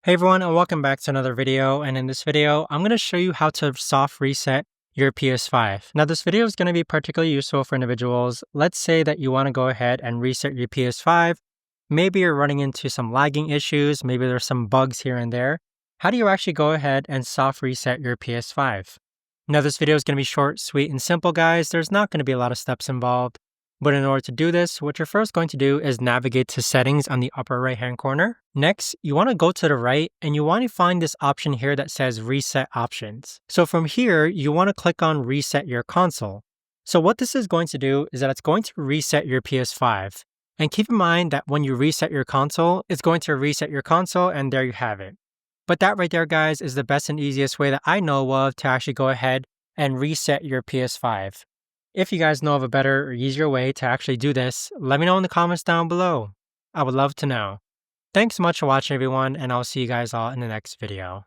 Hey everyone, and welcome back to another video. And in this video, I'm going to show you how to soft reset your PS5. Now, this video is going to be particularly useful for individuals. Let's say that you want to go ahead and reset your PS5. Maybe you're running into some lagging issues. Maybe there's some bugs here and there. How do you actually go ahead and soft reset your PS5? Now, this video is going to be short, sweet, and simple, guys. There's not going to be a lot of steps involved. But in order to do this, what you're first going to do is navigate to settings on the upper right hand corner. Next, you want to go to the right and you want to find this option here that says reset options. So from here, you want to click on reset your console. So what this is going to do is that it's going to reset your PS5. And keep in mind that when you reset your console, it's going to reset your console and there you have it. But that right there, guys, is the best and easiest way that I know of to actually go ahead and reset your PS5. If you guys know of a better or easier way to actually do this, let me know in the comments down below. I would love to know. Thanks so much for watching, everyone, and I'll see you guys all in the next video.